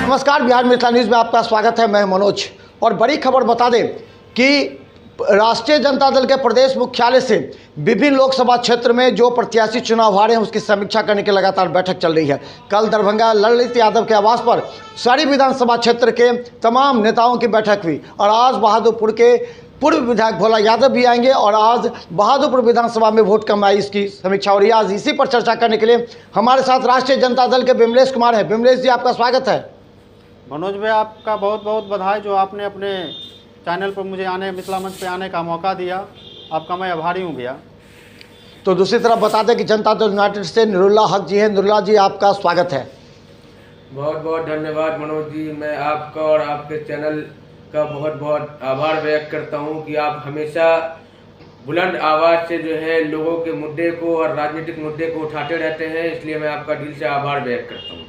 नमस्कार, बिहार मिथिला न्यूज़ में आपका स्वागत है। मैं मनोज। और बड़ी खबर बता दें कि राष्ट्रीय जनता दल के प्रदेश मुख्यालय से विभिन्न लोकसभा क्षेत्र में जो प्रत्याशी चुनाव हारे हैं उसकी समीक्षा करने की लगातार बैठक चल रही है। कल दरभंगा ललित यादव के आवास पर सारी विधानसभा क्षेत्र के तमाम नेताओं की बैठक हुई और आज बहादुरपुर के पूर्व विधायक भोला यादव भी आएंगे और आज बहादुरपुर विधानसभा में वोट कम आई इसकी समीक्षा हो रही है। आज इसी पर चर्चा करने के लिए हमारे साथ राष्ट्रीय जनता दल के बिमलेश कुमार हैं। बिमलेश जी, आपका स्वागत है। मनोज भाई, आपका बहुत बहुत बधाई जो आपने अपने चैनल पर मुझे मिथिला मंच पे आने का मौका दिया। आपका मैं आभारी हूँ भैया। तो दूसरी तरफ बता दें कि जनता दल यूनाइटेड से नुरुल्लाह हक जी हैं। नुरुल्लाह जी, आपका स्वागत है। बहुत बहुत धन्यवाद मनोज जी। मैं आपका और आपके चैनल का बहुत बहुत आभार व्यक्त करता हूं कि आप हमेशा बुलंद आवाज़ से जो है लोगों के मुद्दे को और राजनीतिक मुद्दे को उठाते रहते हैं, इसलिए मैं आपका दिल से आभार व्यक्त करता हूं।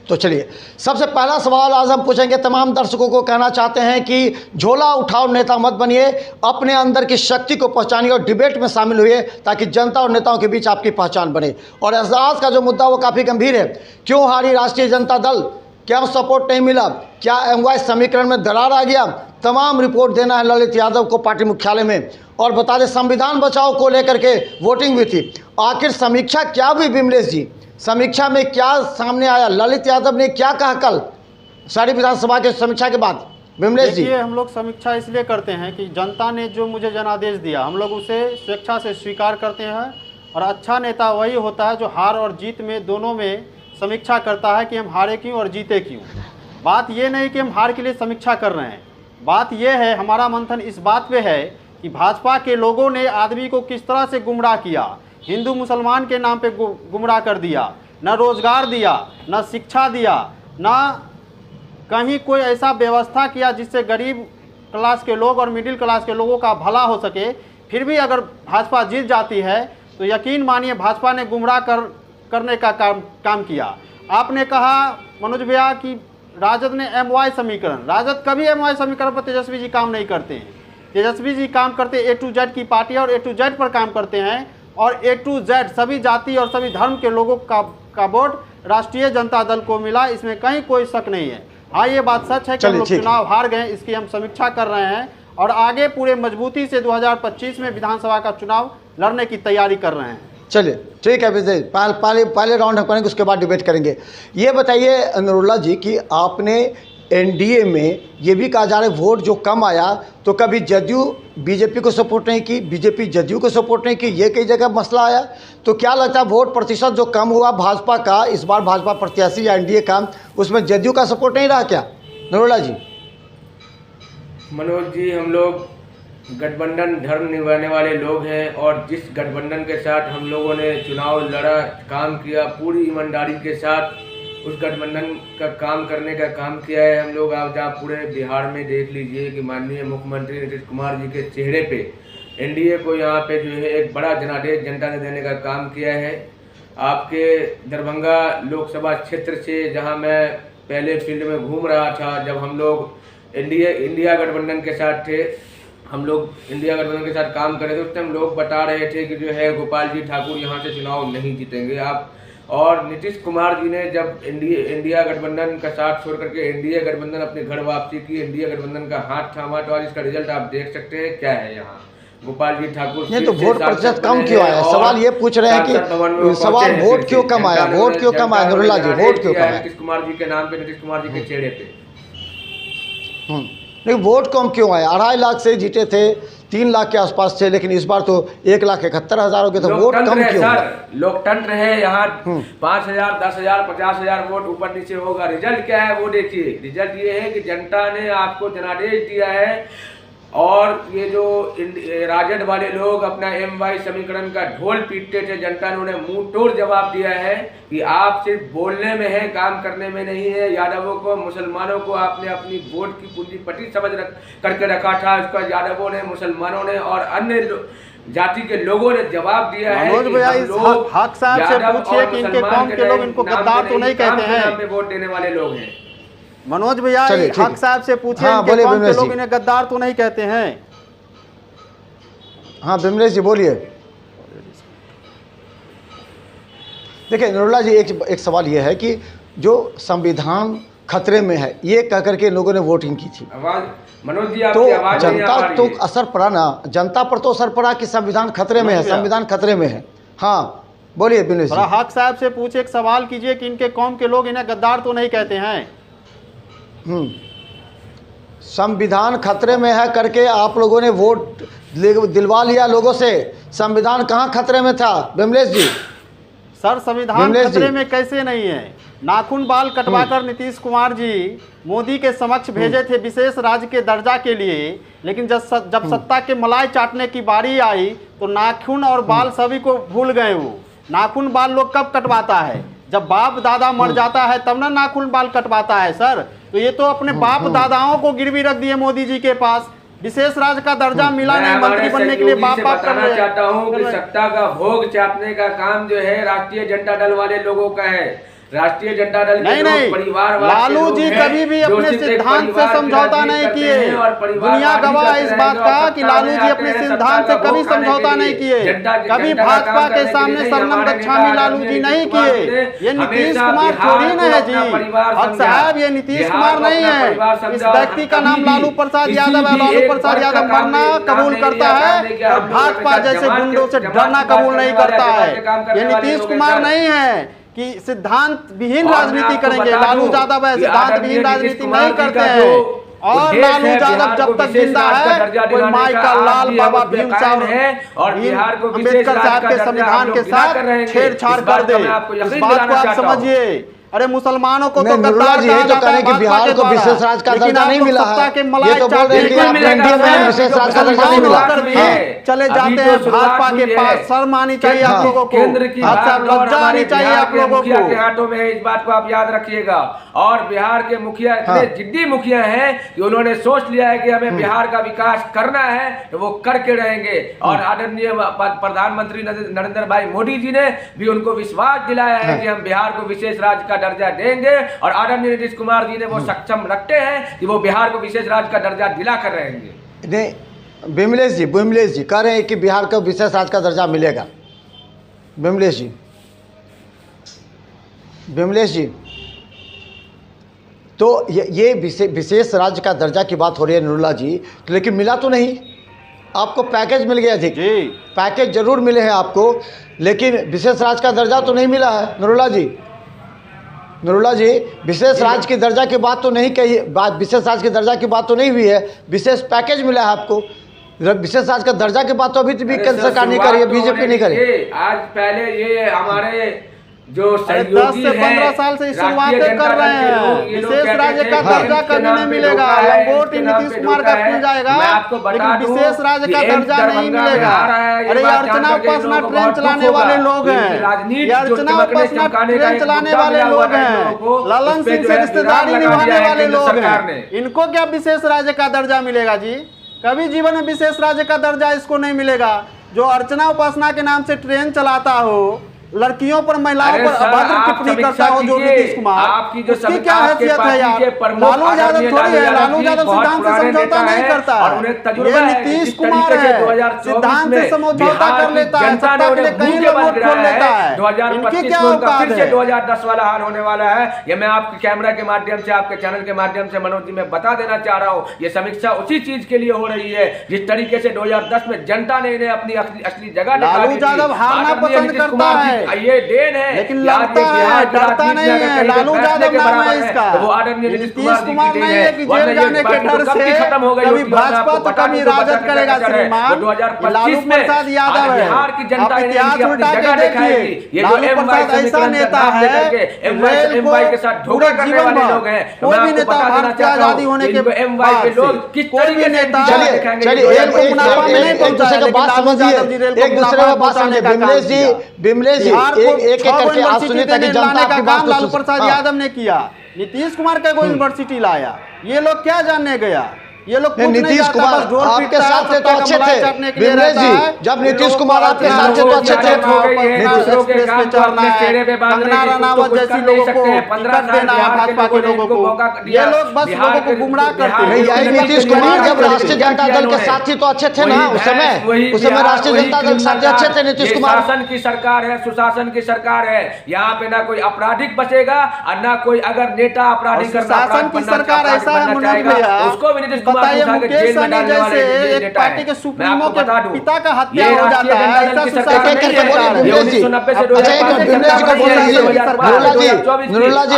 तो चलिए, सबसे पहला सवाल आज हम पूछेंगे। तमाम दर्शकों को कहना चाहते हैं कि झोला उठाओ नेता मत बनिए, अपने अंदर की शक्ति को पहचानिए और डिबेट में शामिल हुए ताकि जनता और नेताओं के बीच आपकी पहचान बने। और आज का जो मुद्दा वो काफ़ी गंभीर है। क्यों हारी राष्ट्रीय जनता दल? क्या सपोर्ट नहीं मिला? क्या एमवाई समीकरण में दरार आ गया? तमाम रिपोर्ट देना है ललित यादव को पार्टी मुख्यालय में। और बता दें, संविधान बचाओ को लेकर के वोटिंग भी थी। आखिर समीक्षा क्या हुई बिमलेश जी? समीक्षा में क्या सामने आया? ललित यादव ने क्या कहा कल सारी विधानसभा के समीक्षा के बाद? बिमलेश जी, देखिए, हम लोग समीक्षा इसलिए करते हैं कि जनता ने जो मुझे जनादेश दिया हम लोग उसे स्वेच्छा से स्वीकार करते हैं। और अच्छा नेता वही होता है जो हार और जीत में दोनों में समीक्षा करता है कि हम हारे क्यों और जीते क्यों। बात ये नहीं कि हम हार के लिए समीक्षा कर रहे हैं, बात यह है, हमारा मंथन इस बात पे है कि भाजपा के लोगों ने आदमी को किस तरह से गुमराह किया। हिंदू मुसलमान के नाम पे गुमराह कर दिया, न रोजगार दिया, न शिक्षा दिया, न कहीं कोई ऐसा व्यवस्था किया जिससे गरीब क्लास के लोग और मिडिल क्लास के लोगों का भला हो सके। फिर भी अगर भाजपा जीत जाती है तो यकीन मानिए भाजपा ने गुमराह करने का काम किया। आपने कहा मनोज भैया कि राजद ने एमवाई समीकरण, राजद कभी एमवाई समीकरण पर तेजस्वी जी काम नहीं करते हैं। तेजस्वी जी काम करते ए टू जेड की पार्टी और ए टू जेड पर काम करते हैं और ए टू जेड सभी जाति और सभी धर्म के लोगों का वोट राष्ट्रीय जनता दल को मिला, इसमें कहीं कोई शक नहीं है। हाँ, ये बात सच है कि हम लोग चुनाव हार गए, इसकी हम समीक्षा कर रहे हैं और आगे पूरे मजबूती से 2025 में विधानसभा का चुनाव लड़ने की तैयारी कर रहे हैं। चलिए ठीक है विजय, पहले राउंड हम करेंगे, उसके बाद डिबेट करेंगे। ये बताइए नुरुल्लाह जी कि आपने एनडीए में ये भी कहा जा रहा है वोट जो कम आया तो कभी जदयू बीजेपी को सपोर्ट नहीं की, बीजेपी जदयू को सपोर्ट नहीं की, ये कई जगह मसला आया। तो क्या लगता है वोट प्रतिशत जो कम हुआ भाजपा का, इस बार भाजपा प्रत्याशी या एनडीए का, उसमें जदयू का सपोर्ट नहीं रहा क्या नुरुल्लाह जी? मनोज जी, हम लोग गठबंधन धर्म निभाने वाले लोग हैं और जिस गठबंधन के साथ हम लोगों ने चुनाव लड़ा, काम किया, पूरी ईमानदारी के साथ उस गठबंधन का काम करने का काम किया है हम लोग। आप पूरे बिहार में देख लीजिए कि माननीय मुख्यमंत्री नीतीश कुमार जी के चेहरे पे एनडीए को यहाँ पे जो है एक बड़ा जनादेश जनता ने देने का काम किया है। आपके दरभंगा लोकसभा क्षेत्र से जहाँ मैं पहले फील्ड में घूम रहा था, जब हम लोग इंडिया गठबंधन के साथ थे, हम लोग इंडिया गठबंधन के साथ काम कर रहे थे, उस टाइम लोग बता रहे थे कि जो है गोपाल जी ठाकुर यहाँ से चुनाव नहीं जीतेंगे आप। और नीतीश कुमार जी ने जब इंडिया गठबंधन का साथ छोड़ करके एनडीए गठबंधन अपने घर वापसी की, इंडिया गठबंधन का हाथ थामा, तो आज इसका रिजल्ट आप देख सकते हैं क्या है। यहाँ गोपाल जी ठाकुर नहीं तो वोट प्रतिशत कम क्यों आया? सवाल ये पूछ रहे हैं कि सवाल वोट क्यों कम आया? वोट क्यों कम आया नुरुल्लाह जी? वोट क्यों कम आया नीतीश कुमार जी के नाम पे, नीतीश कुमार जी के चेहरे पे? लेकिन वोट कम क्यों आया? 2.5 लाख से जीते थे, 3 लाख के आसपास थे, लेकिन इस बार तो 1,71,000 हो गए। तो वोट कम क्यों हुआ? लोकतंत्र है यहाँ। 5,000 10,000 50,000 वोट ऊपर नीचे होगा। रिजल्ट क्या है वो देखिए। रिजल्ट ये है कि जनता ने आपको जनादेश दिया है और ये जो राजद वाले लोग अपना एमवाई समीकरण का ढोल पीटते थे, जनता ने उन्हें मुंह तोड़ जवाब दिया है कि आप सिर्फ बोलने में है, काम करने में नहीं है। यादवों को, मुसलमानों को आपने अपनी वोट की पूंजीपति समझ करके रखा था, उसका यादवों ने, मुसलमानों ने और अन्य जाति के लोगों ने जवाब दिया है। मनोज भैया, हक साहब से पूछिए कि इनके कौम के लोग इनको गद्दार तो नहीं कहते हैं? वोट देने वाले लोग हैं। मनोज भैया, हक साहब से पूछिए इनके कौम के लोग इन्हें गद्दार तो नहीं कहते हैं? हाँ बिमलेश जी बोलिए। देखिए नुरुल्लाह जी, एक सवाल ये है कि जो संविधान खतरे में है, ये कह करके लोगों ने वोटिंग की थी। आवाज मनोज जी, तो आपकी आवाज नहीं आ जनता पा रही तो है। असर पड़ा ना, जनता पर तो असर पड़ा कि संविधान खतरे में है, संविधान खतरे में है। हाँ बोलिए बिनेश जी। थोड़ा हक साहब से पूछे, एक सवाल कीजिए कि इनके कौम के लोग इन्हें गद्दार तो नहीं कहते हैं। संविधान खतरे में है करके आप लोगों ने वोट दिलवा लिया लोगों से। संविधान कहाँ खतरे में था बिमलेश जी? सर संविधान खतरे में कैसे नहीं है? नाखून बाल कटवाकर नीतीश कुमार जी मोदी के समक्ष भेजे थे विशेष राज्य के दर्जा के लिए, लेकिन जब सत्ता के मलाई चाटने की बारी आई तो नाखून और बाल सभी को भूल गए। वो नाखून बाल लोग कब कटवाता है? जब बाप दादा मर जाता है तब ना नाखून बाल कटवाता है सर। तो ये तो अपने बाप दादाओं को गिरवी रख दिए मोदी जी के पास। विशेष राज्य का दर्जा मिला नहीं, मंत्री बनने के लिए बाप बाप कर रहे हैं। चाहता हूँ कि सत्ता का भोग चाटने का काम जो है राष्ट्रीय जनता दल वाले लोगों का है। राष्ट्रीय जनता दल के लोग परिवार लालू जी कभी भी अपने सिद्धांत से समझौता नहीं किए। दुनिया गवाह है इस बात का कि लालू जी अपने सिद्धांत से कभी समझौता नहीं किए, कभी भाजपा के सामने शरणम गच्छामी लालू जी नहीं किए। ये नीतीश कुमार थोड़ी ना है जी, अब साहब ये नीतीश कुमार नहीं है। इस व्यक्ति का नाम लालू प्रसाद यादव है। लालू प्रसाद यादव मरना कबूल करता है और भाजपा जैसे गुंडों से डरना कबूल नहीं करता है। ये नीतीश कुमार नहीं है कि सिद्धांत विहीन राजनीति करेंगे। लालू यादव है, सिद्धांत विहीन राजनीति नहीं करते हैं। और लालू यादव जब तक जिंदा है कोई माई का लाल बाबा भीम साहब और अम्बेडकर साहब के संविधान के साथ छेड़छाड़ कर दे, इस बात को आप समझिए। अरे मुसलमानों को तो नरूला जी तो कह रहे कि बिहार को विशेष राज्य का दर्जा नहीं मिला है। ये तो बोल रहे हैं कि आप एनडीए में विशेष राज्य का दर्जा नहीं मिला। चले जाते हैं भाजपा के पास। शर्म आनी चाहिए आप लोगों को, केंद्र की लज्जा आनी चाहिए आप लोगों मुखिया के को। हाथों में है, इस बात को आप याद रखिएगा। और बिहार के मुखिया इतने जिद्दी मुखिया हैं कि उन्होंने सोच लिया है कि हमें बिहार का विकास करना है तो वो करके रहेंगे। और आदरणीय प्रधानमंत्री नरेंद्र भाई मोदी जी ने भी उनको विश्वास दिलाया है कि हम बिहार को विशेष राज्य का दर्जा देंगे। और आदरणीय नीतीश कुमार जी ने वो सक्षम रखते हैं कि वो बिहार को विशेष राज्य का दर्जा दिला कर रहेंगे। नहीं बिमलेश जी कह रहे हैं कि बिहार को विशेष राज्य का दर्जा मिलेगा। बिमलेश जी तो ये विशेष राज्य का दर्जा की बात हो रही है नरूला जी, तो लेकिन मिला तो नहीं। आपको पैकेज मिल गया, ठीक पैकेज जरूर मिले हैं आपको, लेकिन विशेष राज्य का दर्जा तो नहीं मिला है नरूला जी। विशेष राज्य की दर्जा की बात तो नहीं कही, विशेष राज्य की दर्जा की बात तो नहीं हुई है। विशेष पैकेज मिला है आपको। विशेष राज्य का दर्जा की बात तो अभी भी केंद्र सरकार नहीं करी है, बीजेपी नहीं करी। आज पहले ये हमारे जो 10 से 15 साल से शुरुआत कर रहे हैं। विशेष राज्य का दर्जा कभी नहीं मिलेगा। लंगोटी नीतीश कुमार का खुल जाएगा, लेकिन विशेष राज्य का दर्जा नहीं मिलेगा। अरे अर्चना उपासना ट्रेन चलाने वाले लोग हैं, ये अर्चना उपासना ट्रेन चलाने वाले लोग हैं, ललन सिंह से रिश्तेदारी निभाने वाले लोग हैं। इनको क्या विशेष राज्य का दर्जा मिलेगा जी? कभी जीवन में विशेष राज्य का दर्जा इसको नहीं मिलेगा। जो अर्चना उपासना के नाम से ट्रेन चलाता हो, लड़कियों पर महिलाओं पर अभद्र टिप्पणी करता हो जो नीतीश कुमार, उसकी क्या हैसियत है यार? लालू यादव थोड़ी है, लालू यादव सिद्धांत से समझौता नहीं करता है। ये नीतीश कुमार है, सिद्धांत से समझौता कर लेता है, सत्ता के लिए कहीं लोग वोट खोल लेता है। 2025 इनकी क्या में औकात फिर से है? 2010 वाला हाल होने वाला है। ये मैं आपके कैमरा के माध्यम से, आपके चैनल के माध्यम से मनोज जी मैं बता देना चाह रहा हूँ। ये समीक्षा उसी चीज के लिए हो रही है जिस तरीके से 2010 में जनता ने इन्हें अपनी असली जगह लालू यादव हारना पसंद करता है, ये देन है, लेकिन लगता है डरता नहीं है। लालू यादव नाम है इसका, वो आदरणीय नीतीश कुमार नहीं है कि जेल जाने के डर से कभी भाजपा तो कभी राजद करेगा। श्रीमान लालू प्रसाद यादव है, आप इतिहास उल्टा के देखिए। लालू प्रसाद ऐसा नेता है के साथ धोखा करने वाले लोग हैं। कोई भी नेता भारत की आजादी होने के बाद कोई भी नेता चलिए एक दूसरे का बात समझिए, एक दूसरे का बात समझिए। बिमलेश जी एक करके आप सुनिए ताकि जनता आपकी बात लालू प्रसाद यादव ने किया। नीतीश कुमार का कोई यूनिवर्सिटी लाया, ये लोग क्या जानने गया? ये लोग नहीं, कुछ नहीं नीतीश जाता, कुमार बस ढोल आपके पीटता है, साथ थे तो सत्ता का अच्छे मलाई थे चाटने के लिए विमलेश रहता जी, है। जब ये नीतीश लोग कुमार को आपके इन साथ थे तो लोगों अच्छे की थे। आदत हो गई है, नीतीश दूसरों के के काम काम पे चढ़ना अपने है, चेहरे पे बांधने कंगना की रनावत कुछ जैसी कर नहीं लोगों को सकते हैं। 15 टिकट साल देना है बिहार के भाजपा के लोगों ने लोगों इनको को। मौका ये दिया। लोग बस बिहार लोगों को के गुमराह करते हैं। नहीं, यही इसके नीतीश बाद कुमार बिहार जब के राष्ट्रीय लिए जनता दल के साथ थी तो अच्छे थे ना उस समय, उस समय राष्ट्रीय जनता दल के साथ अच्छे थे नीतीश कुमार। शासन की सरकार है, सुशासन की सरकार है। यहाँ पे ना कोई आपराधिक बचेगा और ना कोई अगर नेता आपराधिक और शासन की सरकार ऐसा है मनोज भैया, उसको भी नीतीश कुमार बताइए उठा के मुकेश जेल में सहनी डालने वाले जैसे एक नेता पार्टी है। के मैं सुप्रीमो आपको के बता दूं, पिता का हत्या ये हो राष्ट्रीय जाता है, जनता दल ऐसा की सुशासन सरकार एक-एक नहीं करके बोलिए, है। विमलेश जी। 1990 से अच्छा, एक मिनट, विमलेश जी को बोलने दीजिए। निर्मला जी,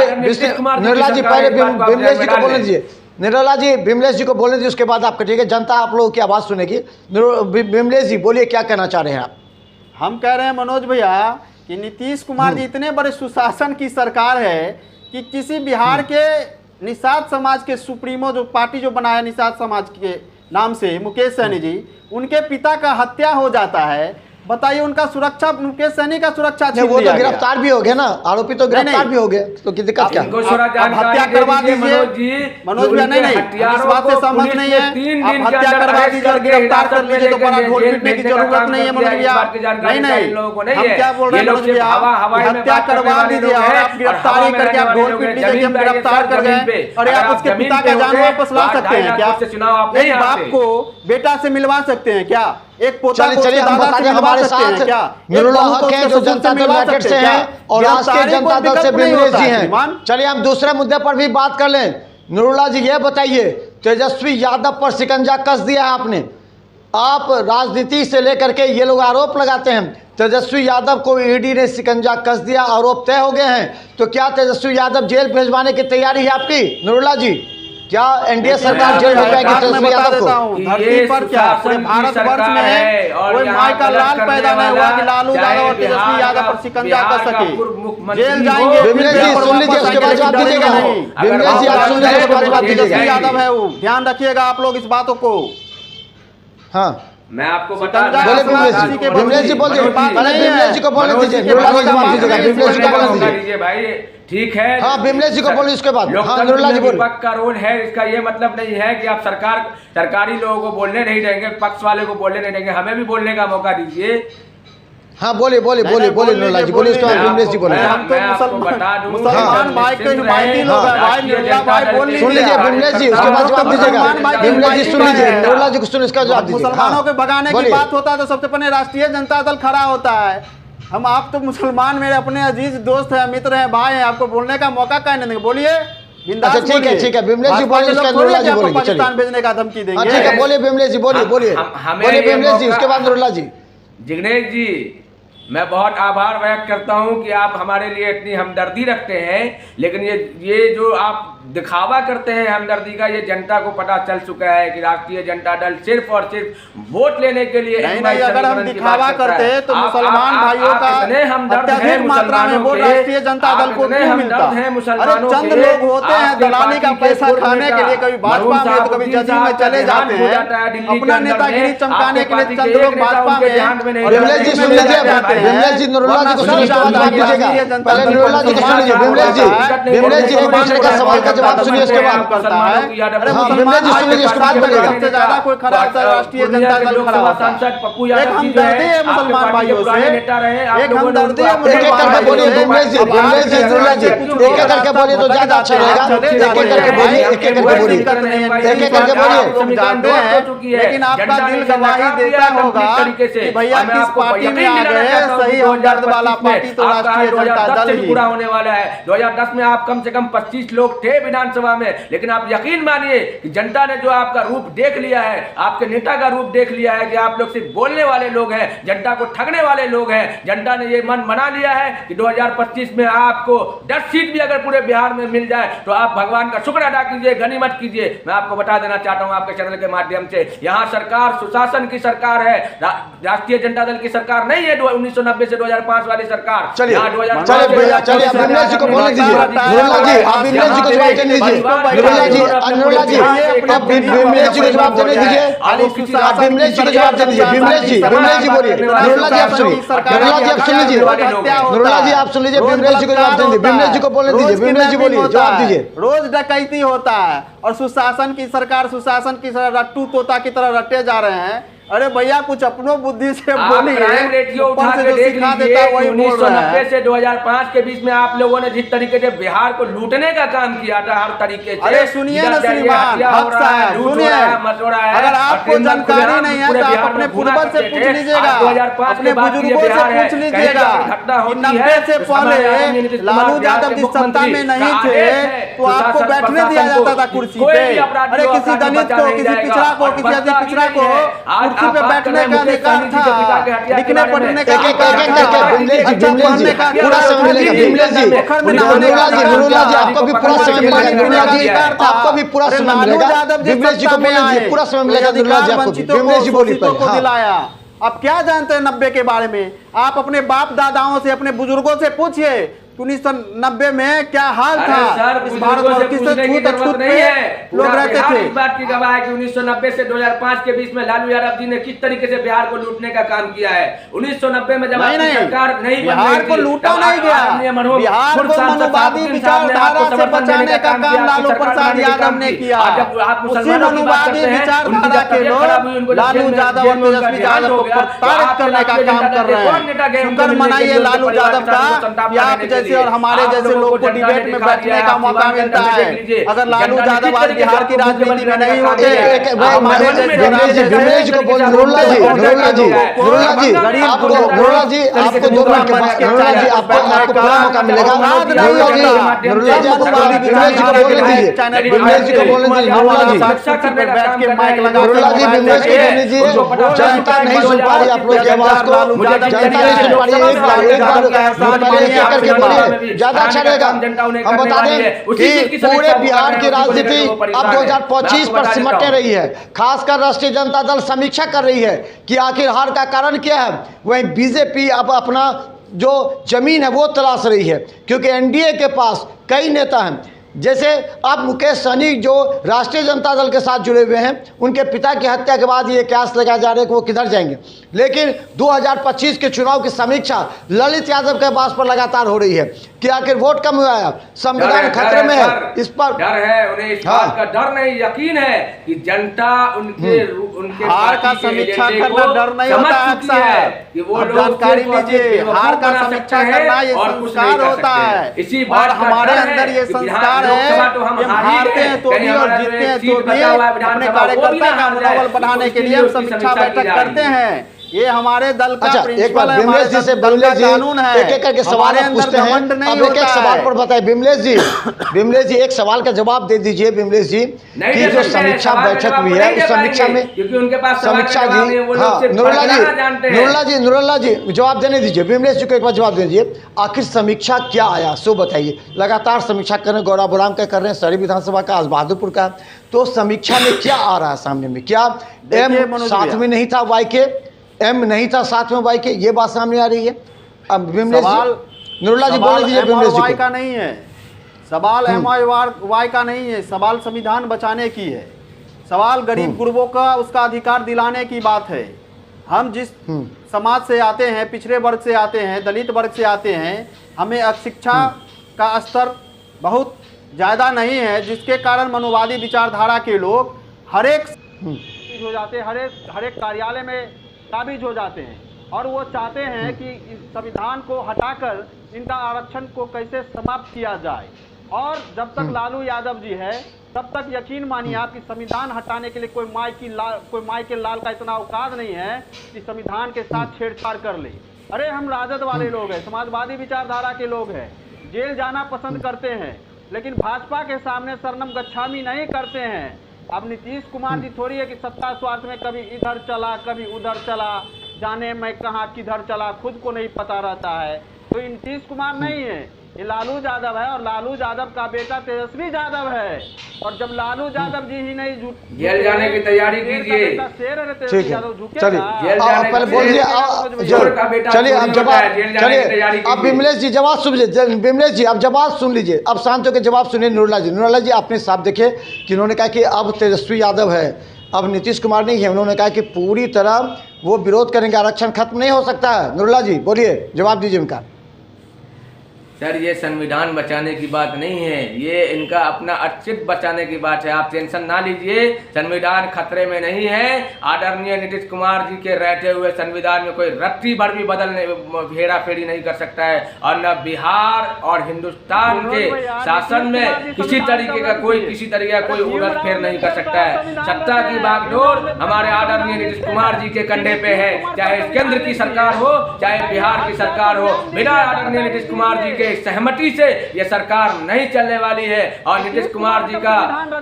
निर्मला जी पहले विमलेश जी को बोलने दीजिए। निर्मला जी, विमलेश जी को बोलने दीजिए, उसके बाद आप कटिएगा, जनता आप लोगों की आवाज़ सुनेगी। विमलेश जी बोलिए, क्या कहना चाह रहे हैं आप? हम कह रहे हैं मनोज भैया कि नीतीश कुमार जी इतने बड़े सुशासन की सरकार है कि किसी बिहार के निषाद समाज के सुप्रीमो जो पार्टी जो बनाया निषाद समाज के नाम से मुकेश सहनी जी, उनके पिता का हत्या हो जाता है। बताइए उनका सुरक्षा, मुकेश सहनी का सुरक्षा छीन वो तो लिया गया। गिरफ्तार भी हो गए ना, आरोपी तो गिरफ्तार भी हो गए, तो की दिक्कत क्या? इनको थोड़ा अब जानकारी हत्या दे करवा दीजिए दीजिए मनोज जी। मनोज भैया, नहीं हम इस बात से सहमत नहीं है। आप हत्या करवा दीजिए और गिरफ्तार कर लीजिए तो बड़ा ढोल पीटने की जरूरत नहीं है मनोज भैया। नहीं नहीं, हम क्या बोल रहे हैं मनोज भैया, हत्या करवा दीजिए और आप गिरफ्तारी करके आप ढोल पीट लीजिए कि हम गिरफ्तार कर गए और आप उसके पिता का जान वापस ला सकते हैं क्या? एक बाप को बेटा से मिलवा सकते हैं क्या? एक पोता को चलिए हम बता दें, हमारे साथ नुरुल्लाह हक हैं जो जनता दल यूनाइटेड से हैं और राष्ट्रीय जनता दल से विमलेश जी हैं। चलिए हम दूसरे मुद्दे पर भी बात कर लें। नुरुल्लाह जी ये बताइए, तेजस्वी यादव पर शिकंजा कस दिया है आपने। आप राजनीति से लेकर के ये लोग आरोप लगाते हैं तेजस्वी यादव को ईडी ने शिकंजा कस दिया, आरोप तय हो गए हैं, तो क्या तेजस्वी यादव जेल भेजवाने की तैयारी है आपकी? नुरुल्लाह जी, क्या एनडीए सरकार जेल भेजवाएगी तेजस्वी यादव को? धरती पर क्या पूरे भारतवर्ष में कोई माई का लाल पैदा नहीं हुआ कि लालू यादव और तेजस्वी यादव पर शिकंजा कर सके। जेल जाएंगे। विमलेश जी सुन लीजिए, उसके बाद जवाब दीजिएगा। विमलेश जी आप सुन लीजिए, उसके बाद जवाब तेजस्वी दीजिएगा। यादव है वो, ध्यान रखिएगा आप लोग इस बातों को। हाँ मैं आपको बता बोले विमलेश जी, विमलेश जी बोलिए, पहले विमलेश जी को बोलने दीजिए, नुरुल्लाह जी जवाब दीजिएगा, विमलेश जी को बोलने दीजिए भाई। ठीक है, हाँ विमलेश जी को बोलिए, उसके बाद हाँ नुरुल्लाह जी बोलिए। विपक्ष का रोल है, इसका ये मतलब नहीं है कि आप सरकारी लोगों को बोलने नहीं देंगे, पक्ष वाले को बोलने नहीं देंगे, हमें भी बोलने का मौका दीजिए। हाँ बोलिए बोलिए बोलिए बोलिए नुरुल्लाह जी बोलिए, उसके बाद विमलेश जी बोलिए। हम तो मुसलमान भाई के हिमायती लोग हैं भाई, नुरुल्लाह भाई बोल लीजिए। सुन लीजिए विमलेश जी, उसके बाद जवाब दीजिएगा। विमलेश जी सुन लीजिए, नुरुल्लाह जी को सुन, इसका जवाब दीजिए। मुसलमानों के भगाने की बोलिए। बात होता है तो सबसे पहले राष्ट्रीय जनता दल खड़ा होता है। हम आप तो मुसलमान मेरे अपने अजीज दोस्त हैं, मित्र हैं, भाई हैं, आपको बोलने का मौका कहीं नहीं देंगे, बोलिए बिंदास अच्छा, ठीक है, बोलिए। ठीक है, विमलेश जी भाजपा बोलिए, के उसका लोग थोड़ी नुरुल्लाह जी कि आपको बोलेंगे, चलिए। पाकिस्तान भेजने का धमकी हाँ ठीक देंगे। है, बोलिए विमलेश जी, बोलिए बोलिए बोलिए विमलेश जी, उसके बाद नुरुल्लाह जी। जिग्नेश जी, मैं बहुत आभार व्यक्त करता हूं कि आप हमारे लिए इतनी हमदर्दी रखते हैं, लेकिन ये जो आप दिखावा करते हैं हमदर्दी का, ये जनता को पता चल चुका है कि राष्ट्रीय जनता दल सिर्फ और सिर्फ वोट लेने के लिए नहीं, अगर हम दिखावा करते हैं तो मुसलमान भाइयों का अत्यधिक मात्रा में वोट राष्ट्रीय जनता दल को क्यों मिलता? अरे चंद लोग होते हैं दलाली का पैसा खाने के लिए, कभी भाजपा में तो कभी जदयू में चले जाते हैं, अपना नेतागिरी चमकाने के लिए चंद लोग भाजपा में। विमलेश जी सुन लीजिए, विमलेश जी नुरुल्लाह जी को सुनिए, उसके बाद जवाब दीजिएगा। पहले नुरुल्लाह जी को सुन लीजिए, विमलेश जी एक दूसरे का सवाल का जवाब सुनिए, उसके बाद करता है। अरे हाँ, विमलेश जी सुन लीजिए, उसके बाद बोलिएगा। सबसे ज्यादा कोई खड़ा होता है राष्ट्रीय जनता दल खड़ा होता है। एक हमदर्दी है मुसलमान भाइयों से, एक हमदर्दी है एक एक करके बोलिए विमलेश जी, विमलेश जी नुरुल्लाह जी एक एक करके बोलिए तो ज्यादा अच्छा रहेगा। एक एक करके बोलिए, एक एक करके बोलिए, एक एक करके बोलिए। जानते हैं, लेकिन आपका दिल गवाही देता होगा कि भैया किस पार्टी में आ गए, सही हमदर्द वाला पार्टी तो राष्ट्रीय जनता दल ही पूरा होने वाला है। 2010 में आप कम से कम 25 लोग थे विधानसभा में, लेकिन आप यकीन मानिए कि जनता ने जो आपका रूप देख लिया है, आपके नेता का रूप देख लिया है कि आप लोग सिर्फ बोलने वाले लोग हैं, जनता को ठगने वाले लोग हैं। जनता ने ये मन बना लिया है कि 2025 में आपको 10 सीट भी अगर पूरे बिहार में मिल जाए तो आप भगवान का शुक्र अदा कीजिए, गनीमत कीजिए। मैं आपको बता देना चाहता हूं आपके चैनल के माध्यम से, यहाँ सरकार सुशासन की सरकार है, राष्ट्रीय जनता दल की सरकार नहीं है। 1990 से 2005 वाली सरकार। चलिए यहाँ 2005 चलिए भैया, चलिए आप विमलेश जी को बोलने दीजिए। नूरुल्लाह जी, आप विमलेश जी को जवाब देने दीजिए। नूरुल्लाह जी, नूरुल्लाह जी, आप विमलेश जी को जवाब देने दीजिए। आप विमलेश जी को जवाब दे दीजिए। विमलेश जी बोलिए। नूरुल्लाह जी आप सुनिए। नूरुल्लाह जी आप सुन लीजिए। नूरुल्लाह जी आप सुन लीजिए। विमलेश जी को जवाब देंगे। विमलेश जी को बोलने दीजिए। विमलेश जी बोलिए, जवाब दीजिए। रोज डकैती होता है और सुशासन की सरकार सुशासन की रट्टू तोता की तरह रटे जा रहे हैं। अरे भैया कुछ अपनो बुद्धि से बोलिए। क्राइम रेशियो उठा के देख लीजिए, 1990 से 2005 के बीच में आप लोगों ने जिस तरीके से बिहार को लूटने का काम किया था हर तरीके से। अरे सुनिए ना श्रीमान हक साहब, सुनिए, अगर आपको जानकारी नहीं है तो आप अपने पूर्वज से पूछ लीजिएगा, अपने बुजुर्गों से पूछ लीजिएगा। 90 से पहले लालू यादव जिस सत्ता में नहीं थे तो आपको बैठने दिया जाता था कुर्सी पे। अरे किसी दलित को, किसी पिछड़ा को, किसी अति पिछड़ा को कुर्सी पे बैठने का अधिकार था, लिखने पढ़ने का अधिकार था, पूरा समय मिलेगा। विमलेश जी, नूरुल्लाह जी आपको भी पूरा समय मिलेगा। नूरुल्लाह जी आपको भी पूरा समय मिलेगा। विमलेश जी को बोलिए, पूरा समय मिलेगा। नूरुल्लाह जी आपको, विमलेश जी बोलिए पहले। दिलाया। अब क्या जानते हैं 90 के बारे में? आप अपने बाप दादाओं से, अपने बुजुर्गों से पूछिए 1990 में क्या हाल था इस भारत की लोग रहते थे। इस बात की गवाह है कि 1990 से 2005 के बीच में लालू यादव जी ने किस तरीके से बिहार को लूटने का काम किया है। 1990 में जब सरकार नहीं बिहार को लूटा नहीं गया, बिहार को मनुवादी विचारधारा से बचाने का काम लालू प्रसाद यादव ने किया। उसी मनुवादी विचारधारा के लोग लालू यादव और तेजस्वी यादव को प्रताड़ित करने का काम कर रहे हैं। शुक्र मनाइए लालू यादव का, आप जैसे और हमारे जैसे लोग को डिबेट में बैठने का मौका मिलता है। अगर लालू यादव आज बिहार की राजनीति में नहीं होते, विमलेश जी को बोल। नूरुल्लाह जी आपको 2 मिनट के बाद, नूरुल्लाह जी आपको पूरा मौका मिलेगा। नूरुल्लाह जी आपको विमलेश जी को बोलने दीजिए। विमलेश जी को बोलने दीजिए। नूरुल्लाह जी, नूरुल्लाह जी विमलेश को बोलने दीजिए। जनता नहीं सुन पा रही आप लोग की आवाज को, जनता नहीं सुन पा रही है। एक बार करके ज्यादा अच्छा रहेगा। हम बता दें कि पूरे बिहार की राजनीति अब 2025 पर सिमटने रही है। खासकर राष्ट्रीय जनता दल समीक्षा कर रही है कि आखिर हार का कारण क्या है। वहीं बीजेपी अब अपना जो जमीन है वो तलाश रही है, क्योंकि एनडीए के पास कई नेता हैं। जैसे अब मुकेश सहनी जो राष्ट्रीय जनता दल के साथ जुड़े हुए हैं, उनके पिता की हत्या के बाद ये कयास लगाया जा रहा है कि वो किधर जाएंगे। लेकिन 2025 के चुनाव की समीक्षा ललित यादव के पास पर लगातार हो रही है कि आखिर वोट कम हुआ है, संविधान खतरे में है। इस पर डर है उन्हें, इस बात का डर नहीं, यकीन है कि जनता उनके हार का समीक्षा करना डर नहीं होता है कि वो जानकारी लीजिए। हार का समीक्षा करना ये संस्कार होता है, इसी और हमारे अंदर ये संस्कार है कि हम हारते हैं तो भी और जीतते हैं तो भी अपने कार्यकर्ता का मनोबल बढ़ाने के लिए हम समीक्षा बैठक करते हैं। ये हमारे दल का एक बार विमलेश जी से कानून है, एक एक करके सवाल पूछते हैं। अब एक एक सवाल पर बताइए विमलेश जी एक सवाल का जवाब दे दीजिए। विमलेश जी की जो समीक्षा बैठक हुई है उस समीक्षा में, क्योंकि उनके पास समीक्षा जी, हाँ नूरुल्लाह जी जवाब देने दीजिए। विमलेश जी को एक बार जवाब दे दीजिए, आखिर समीक्षा क्या आया सो बताइए। लगातार समीक्षा कर रहे हैं, गौराबुराम का कर रहे हैं, शहरी विधानसभा का, आज बहादुरपुर का, तो समीक्षा में क्या आ रहा है सामने में? क्या एम साथ में नहीं था, वाई के एम नहीं था साथ में वाई के, ये बात सामने आ रही है। अब विमलेश जी, नूरुल्लाह जी बोल दीजिए। विमलेश जी का नहीं है सवाल, एम वाई का नहीं है सवाल, संविधान बचाने की है सवाल, गरीब गुरबों का उसका अधिकार दिलाने की बात है। हम जिस समाज से आते हैं, पिछड़े वर्ग से आते हैं, दलित वर्ग से आते हैं, हमें शिक्षा का स्तर बहुत ज़्यादा नहीं है, जिसके कारण मनुवादी विचारधारा के लोग हर एक हो जाते हैं, हर एक कार्यालय में काबिज हो जाते हैं और वो चाहते हैं कि इस संविधान को हटाकर इनका आरक्षण को कैसे समाप्त किया जाए। और जब तक लालू यादव जी है तब तक यकीन मानिए आप कि संविधान हटाने के लिए कोई माई के लाल का इतना औकात नहीं है कि संविधान के साथ छेड़छाड़ कर ले। अरे हम राजद वाले लोग हैं, समाजवादी विचारधारा के लोग हैं, जेल जाना पसंद करते हैं, लेकिन भाजपा के सामने शरणम गच्छामी नहीं करते हैं। अब नीतीश कुमार जी थोड़ी है कि सत्ता स्वार्थ में कभी इधर चला कभी उधर चला, जाने मैं कहाँ किधर चला खुद को नहीं पता रहता है। तो कोई नीतीश कुमार नहीं है, ये लालू यादव है और लालू यादव का बेटा तेजस्वी यादव है। और जब लालू यादव जी ही नहीं जेल जाने की तैयारी कीजिए। ठीक है, चलिए आप पहले बोल दिए, चलिए अब जवाब, चलिए अब विमलेश जी जवाब सुन लीजिए। विमलेश जी अब जवाब सुन लीजिए, अब शांत होकर जवाब सुनिए। नूरुल्लाह जी, नूरुल्लाह जी आपने साफ देखे कि उन्होंने कहा कि अब तेजस्वी यादव है, अब नीतीश कुमार नहीं है। उन्होंने कहा कि पूरी तरह वो विरोध करेंगे, आरक्षण खत्म नहीं हो सकता है। नूरुल्लाह जी बोलिए, जवाब दीजिए उनका। सर ये संविधान बचाने की बात नहीं है, ये इनका अपना अस्तित्व बचाने की बात है। आप टेंशन ना लीजिए, संविधान खतरे में नहीं है। आदरणीय नीतीश कुमार जी के रहते हुए संविधान में कोई रत्ती भर भी हेरा फेरी नहीं कर सकता है। और न बिहार और हिंदुस्तान के शासन में किसी तरीके का कोई उलट फेर नहीं कर सकता है। सत्ता की बागडोर हमारे आदरणीय नीतीश कुमार जी के कंधे पे है, चाहे केंद्र की सरकार हो चाहे बिहार की सरकार हो। बिना आदरणीय नीतीश कुमार जी के सहमति से ये सरकार नहीं चलने वाली है। और नीतीश कुमार जी का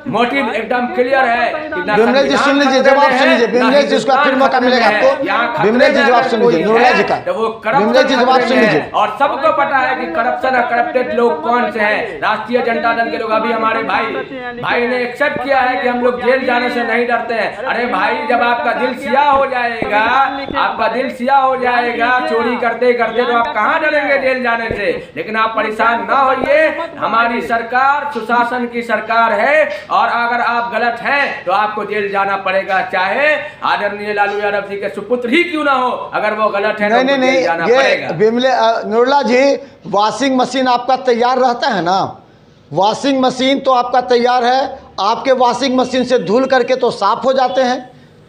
मोटिव एकदम क्लियर है कि विमलेश जी सुन लीजिए, जवाब सुन लीजिए। विमलेश जी उसका फिर मौका मिलेगा आपको। विमलेश जी जवाब सुन लीजिए, नूरुल्लाह जी का। विमलेश जी जवाब सुन लीजिए। और सबको पता है कि करप्शन और करप्टेड लोग कौन से हैं। राष्ट्रीय जनता दल के लोग, अभी हमारे भाई ने एक्सेप्ट किया है कि हम लोग जेल जाने से नहीं डरते हैं। अरे भाई, जब आपका दिल सियाह हो जाएगा चोरी करते करते, तो आप कहाँ डरेंगे जेल जाने से। लेकिन आप परेशान ना होइए, हमारी सरकार सुशासन की सरकार है और अगर आप गलत हैं तो आपको जेल जाना पड़ेगा, चाहे आदरणीय लालू यादव जी के सुपुत्र ही क्यों ना हो। अगर वो गलत है तो जेल जाना पड़ेगा। नूरुल्लाह जी, वॉशिंग मशीन आपका तैयार रहता है ना, वॉशिंग मशीन तो आपका तैयार है, आपके वॉशिंग मशीन से धुल करके तो साफ हो जाते हैं,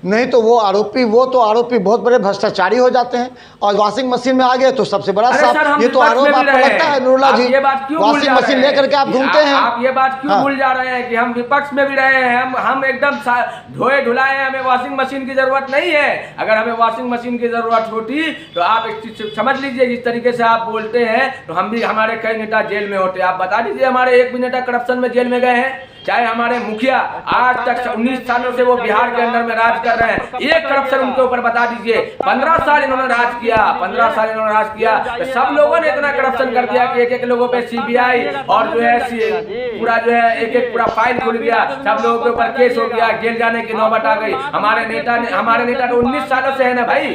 नहीं तो वो आरोपी बहुत बड़े भ्रष्टाचारी हो जाते हैं। और वॉशिंग मशीन में आ गए तो सबसे बड़ा साफ, ये तो आरोप आपको लगता है नूरुल्लाह जी, वॉशिंग मशीन लेकर के आप घूमते हैं। आप ये बात क्यों भूल जा रहे हैं कि हम विपक्ष में भी रहे हैं, हम एकदम धोए धुलाए हैं, हमें वॉशिंग मशीन की जरूरत नहीं है। अगर हमें वॉशिंग मशीन की जरूरत होती तो आप समझ लीजिए, जिस तरीके से आप बोलते हैं तो हम भी, हमारे कई नेता जेल में होते। आप बता दीजिए हमारे एक भी नेता करप्शन में जेल में गए हैं? चाहे हमारे मुखिया आज तक 19 सालों से वो बिहार के अंदर में राज कर रहे हैं, एक करप्शन उनके ऊपर बता दीजिए। 15 साल इन्होंने राज किया, तो सब लोगों ने इतना करप्शन कर दिया कि एक लोगों पे सीबीआई और जो है पूरा जो है एक पूरा फाइल खुल गया, सब लोगों के ऊपर केस हो गया, जेल जाने की नौबत आ गई। हमारे नेता तो 19 सालों से है ना भाई।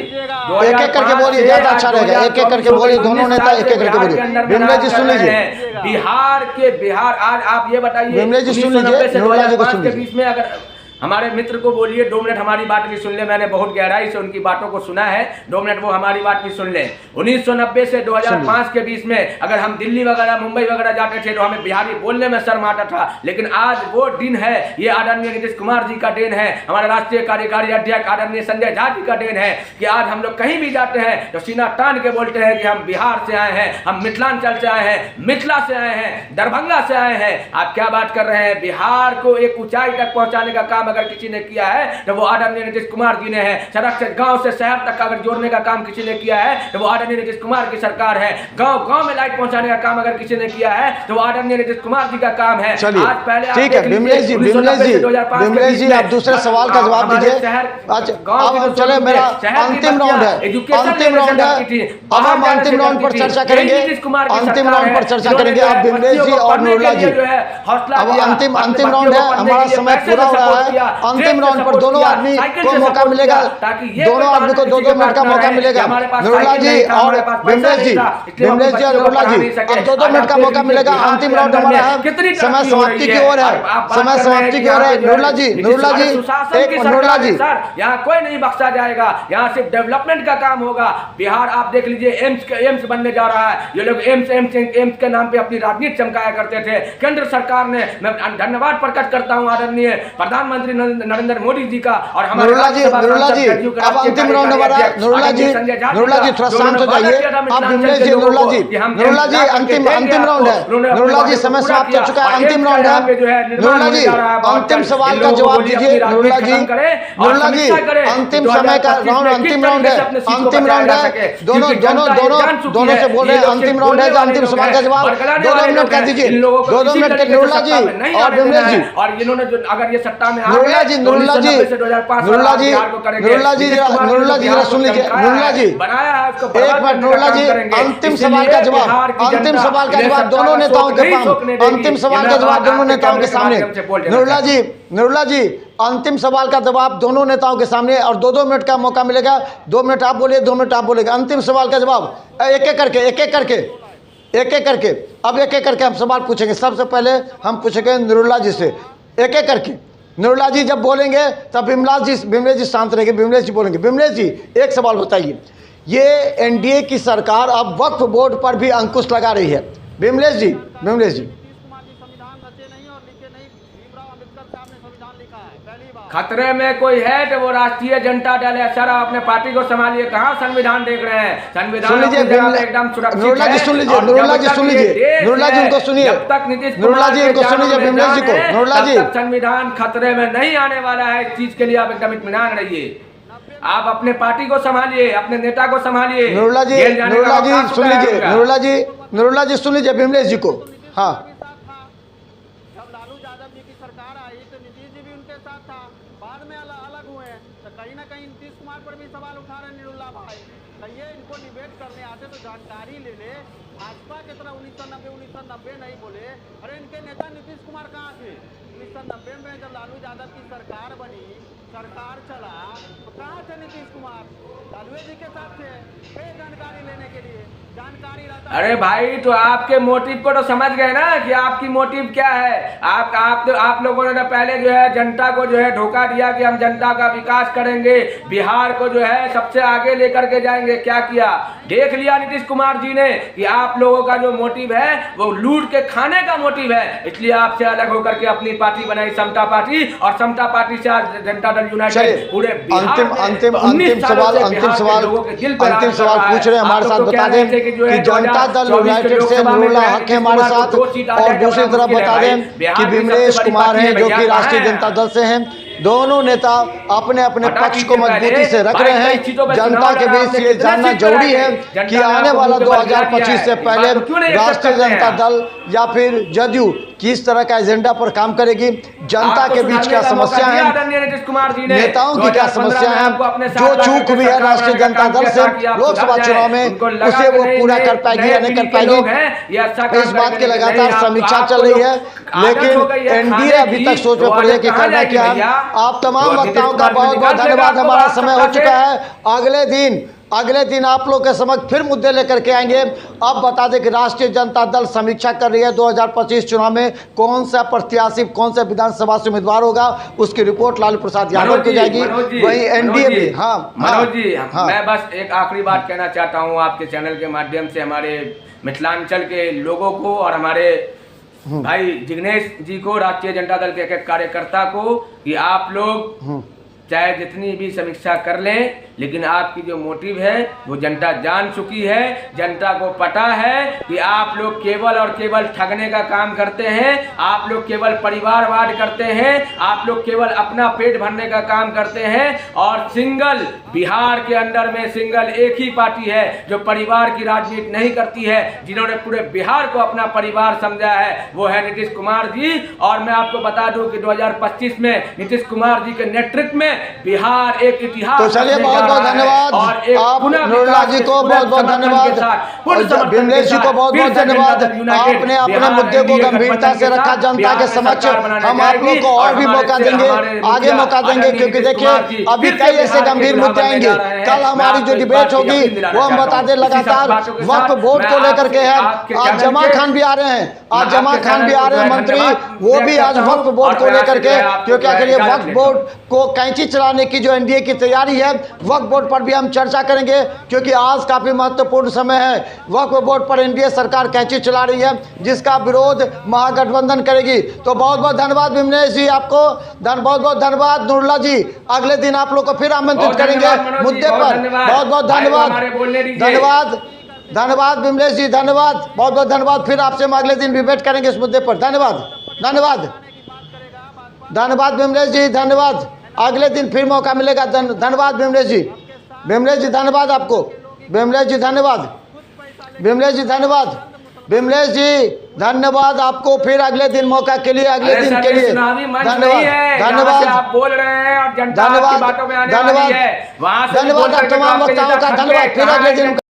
एक करके बोलिए, ज्यादा अच्छा रहेगा, एक करके बोलिए, दोनों नेता एक करके बोलिए। विमलेश जी सुन लीजिए, बिहार आज आप ये बताइए, विमलेश जी सुन लीजिए, नूरुल्लाह जी को सुन लीजिए। बीच में अगर हमारे मित्र को बोलिए 2 मिनट हमारी बात भी सुन ले। मैंने बहुत गहराई से उनकी बातों को सुना है, 2 मिनट वो हमारी बात भी सुन ले। 1990 से 2005 के बीच में अगर हम दिल्ली वगैरह मुंबई वगैरह जाते थे तो हमें बिहारी बोलने में शर्म आता था। लेकिन आज वो दिन है, ये आदरणीय नीतीश कुमार जी का देन है, हमारे राष्ट्रीय कार्यकारी अध्यक्ष आदरणीय संजय झा जी का देन है कि आज हम लोग कहीं भी जाते हैं तो सीना तान के बोलते हैं कि हम बिहार से आए हैं, हम मिथिलांचल से आए हैं, मिथिला से आए हैं, दरभंगा से आए हैं। आप क्या बात कर रहे हैं? बिहार को एक ऊंचाई तक पहुंचाने का काम अगर किसी ने किया है तो वो आदरणीय नीतीश कुमार जी ने है। सड़क से गांव से शहर तक अगर जोड़ने का काम किसी ने किया है तो वो आदरणीय नीतीश कुमार की सरकार है। गांव में लाइट पहुंचाने का काम अगर किसी ने किया है तो वो आदरणीय नीतीश कुमार जी का काम है। आज पहले ठीक है विमलेश जी आप दूसरे सवाल का जवाब दीजिए। अब चले, मेरा अंतिम राउंड है, अब हम अंतिम राउंड पर चर्चा करेंगे, अंतिम राउंड पर चर्चा करेंगे। अब विमलेश जी और नूरुल्लाह जी, अब अंतिम राउंड है, हमारा समय पूरा हो रहा है। अंतिम राउंड पर दोनों आदमी को मौका मिलेगा, दोनों आदमी को 2-2 मिनट का मौका मिलेगा। नूरुल्लाह जी और विमलेश जी और नूरुल्लाह जी, अब 2-2 मिनट का मौका मिलेगा। अंतिम राउंड हमारा है, समय समाप्ति की ओर है, समय समाप्ति की ओर है। नूरुल्लाह जी, नूरुल्लाह जी, यहाँ कोई नहीं बख्शा जाएगा, यहाँ सिर्फ डेवलपमेंट का काम होगा। बिहार आप देख लीजिए, एम्स बनने जा रहा है। ये लोग एम्स के नाम पे अपनी राजनीति चमकाया करते थे। केंद्र सरकार ने, मैं धन्यवाद प्रकट करता हूँ आदरणीय प्रधानमंत्री नरेंद्र मोदी जी का और हमारे नूरुल्लाह जी अब अंतिम राउंड हमारा। नूरुल्लाह जी थोड़ा शांत हो जाइए। अब विमलेश जी, नूरुल्लाह जी अंतिम राउंड है। नूरुल्लाह जी समय समाप्त हो चुका है, अंतिम राउंड है। नूरुल्लाह जी अंतिम सवाल का जवाब दीजिए। नूरुल्लाह जी अंतिम समय का राउंड, अंतिम राउंड है, अंतिम राउंड है। दोनों से बोल रहे हैं अंतिम राउंड है, अंतिम सवाल का जवाब 2-2 मिनट का दीजिए। 2-2 मिनट के नूरुल्लाह जी और विमलेश जी। और इन्होंने जो अगर ये सत्ता में नुरुल्लाह जी, नुरुल्लाह जी, नुरुल्लाह जी, नुरुल्लाह जी, नुरुल्लाह जी जरा सुन लीजिए, नुरुल्लाह जी बनाया है उसको एक मिनट, नुरुल्लाह जी अंतिम सवाल का जवाब, अंतिम सवाल का जवाब दोनों नेताओं के सामने, अंतिम सवाल का जवाब दोनों नेताओं के सामने, नुरुल्लाह जी, नुरुल्लाह जी अंतिम सवाल का जवाब दोनों नेताओं के सामने, और 2-2 मिनट का मौका मिलेगा, 2 मिनट आप बोलिए, 2 मिनट आप बोलेगा, अंतिम सवाल का जवाब एक एक करके, एक एक करके, एक एक करके, अब एक एक करके हम सवाल पूछेंगे। सबसे पहले हम पूछेंगे नुरुल्लाह जी से, एक एक करके। नुरुल्लाह जी जब बोलेंगे तब बिमलेश जी शांत रहेंगे, बिमलेश जी बोलेंगे। बिमलेश जी एक सवाल बताइए, ये एनडीए की सरकार अब वक्फ बोर्ड पर भी अंकुश लगा रही है। बिमलेश जी, बिमलेश जी, खतरे में कोई है तो वो राष्ट्रीय जनता दल है सर। आप अपने पार्टी को संभालिए, कहाँ संविधान देख रहे हैं? संविधान सुन लीजिए एकदम सुरक्षित नुरुल्लाह जी, सुन लीजिए, नुरुल्लाह जी सुन लीजिए, नुरुल्लाह जी उनको सुनिए, जब तक नीतीश नुरुल्लाह जी उनको सुनिए, बिमलेश जी को, नुरुल्लाह जी संविधान खतरे में नहीं आने वाला है। इस चीज के लिए आप एकदम इत्मीनान रहिए। आप अपने पार्टी को संभालिए, अपने नेता को संभालिए। नुरुल्लाह जी, नुरुल्लाह जी सुन लीजिए, नुरुल्लाह जी, नुरुल्लाह जी सुन लीजिए बिमलेश जी को। हाँ, जब लालू यादव जी की सरकार आई तो नीतीश जी भी उनके साथ था, बाद में अलग हुए हैं, तो कहीं ना कहीं नीतीश कुमार पर भी सवाल उठा रहे हैं नुरुल्लाह भाई। कहिए इनको डिबेट करने आते तो जानकारी ले ले। भाजपा की तरह 1990 नहीं बोले। अरे इनके नेता नीतीश कुमार कहाँ थे 1990 में? जब लालू यादव की सरकार बनी, सरकार चला, तो कहाँ थे नीतीश कुमार? लालू जी के साथ थे जानकारी लेने के लिए। जानकारी रहता। अरे भाई तो आपके मोटिव को तो समझ गए ना कि आपकी मोटिव क्या है। आप लोगों ने पहले जो है जनता को जो है धोखा दिया कि हम जनता का विकास करेंगे, बिहार को जो है सबसे आगे लेकर के जाएंगे। क्या किया? देख लिया नीतीश कुमार जी ने कि आप लोगों का जो मोटिव है वो लूट के खाने का मोटिव है। इसलिए आपसे अलग होकर के अपनी पार्टी बनाई समता पार्टी, और समता पार्टी से आज जनता दल यूनाइटेड पूरे अंतिम सवाल पूछ रहे हैं हमारे साथ। बता दें कि जनता दल यूनाइटेड से नुरुल्लाह हक है हमारे साथ, और दूसरी तरफ बता दें कि बिमलेश कुमार हैं जो कि राष्ट्रीय जनता दल से हैं। दोनों नेता अपने अपने पक्ष को मजबूती से रख रहे हैं। जनता के बीच ये जानना जरूरी है कि आने वाला 2025 से पहले राष्ट्रीय जनता दल या फिर जदयू किस तरह का एजेंडा पर काम करेगी, जनता के बीच क्या समस्या है, नेताओं की क्या समस्या है, जो चूक भी है राष्ट्रीय जनता दल से लोकसभा चुनाव में उसे वो पूरा कर पाएगी या नहीं कर पाएगी, इस बात की लगातार समीक्षा चल रही है। लेकिन एनडीए अभी तक सोच में पड़ी है कि करना क्या है। आप तमाम वक्ताओं का बहुत बहुत धन्यवाद। हमारा समय हो चुका है। अगले दिन आप लोग के समक्ष फिर मुद्दे लेकर के आएंगे। अब बता दें कि राष्ट्रीय जनता दल समीक्षा कर रही है 2025 चुनाव में कौन सा प्रत्याशी, कौन सा विधानसभा से उम्मीदवार होगा, उसकी रिपोर्ट लालू प्रसाद यादव की जाएगी। वही एनडीए भी। हाँ मनोज जी, मैं बस एक आखिरी बात कहना चाहता हूँ आपके चैनल के माध्यम से हमारे मिथिलांचल के लोगों को और हमारे भाई जिग्नेश जी को, राष्ट्रीय जनता दल के एक कार्यकर्ता को, कि आप लोग चाहे जितनी भी समीक्षा कर लें, लेकिन आपकी जो मोटिव है वो जनता जान चुकी है। जनता को पता है कि आप लोग केवल और केवल ठगने का काम करते हैं, आप लोग केवल परिवारवाद करते हैं, आप लोग केवल अपना पेट भरने का काम करते हैं। और सिंगल बिहार के अंदर में सिंगल एक ही पार्टी है जो परिवार की राजनीति नहीं करती है, जिन्होंने पूरे बिहार को अपना परिवार समझा है, वो है नीतीश कुमार जी। और मैं आपको बता दूं कि 2025 में नीतीश कुमार जी के नेतृत्व में बिहार एक इतिहास। तो चलिए बहुत बहुत धन्यवाद। आप नुरुल्लाह जी को बहुत बहुत धन्यवाद, बिमलेश जी को बहुत बहुत धन्यवाद। आपने अपने मुद्दे को गंभीरता से रखा जनता के समक्ष। हम आप लोग को और भी मौका देंगे, आगे मौका देंगे, क्योंकि देखिए अभी कई ऐसे गंभीर मुद्दे आएंगे। कल हमारी जो डिबेट होगी वो हम बता दें लगातार वक्फ बोर्ड को लेकर के है। आज जमा खान भी आ रहे हैं, आज जमा खान भी आ रहे हैं मंत्री, वो भी आज वक्फ बोर्ड को लेकर के, क्योंकि आखिर ये वक्फ बोर्ड को कैंची चलाने की जो एनडीए की तैयारी है, वक्फ बोर्ड पर भी हम चर्चा करेंगे, क्योंकि आज काफी महत्वपूर्ण समय है। वक्फ बोर्ड पर एनडीए सरकार कैंची चला रही है, जिसका विरोध महागठबंधन करेगी। तो बहुत बहुत धन्यवाद बिमलेश जी, आपको बहुत बहुत धन्यवाद। नुरुल्लाह जी, अगले दिन आप लोग को फिर आमंत्रित करेंगे मुद्दे पर। बहुत बहुत धन्यवाद, धन्यवाद बिमलेश जी, धन्यवाद, बहुत बहुत धन्यवाद। फिर आपसे हम अगले दिन डिबेट करेंगे इस मुद्दे पर। धन्यवाद बिमलेश जी, धन्यवाद। अगले दिन फिर मौका मिलेगा। धन्यवाद बिमलेश जी, धन्यवाद आपको। बिमलेश जी धन्यवाद, बिमलेश जी। धन्यवाद आपको, फिर अगले दिन मौका के लिए, अगले अरे दिन सर, के ये लिए चुनावी मंच धन्यवाद, नहीं है, जहाँ से धन्यवाद, आप बोल रहे हैं और जनता धन्यवाद, आपकी बातों में आने धन्यवाद, वाली है, वहाँ से भी धन्यवाद बोल आप करके तमाम आपके वक्ताओं नेता का थक धन्यवाद, गए, फिर कहाँ अगले है दिन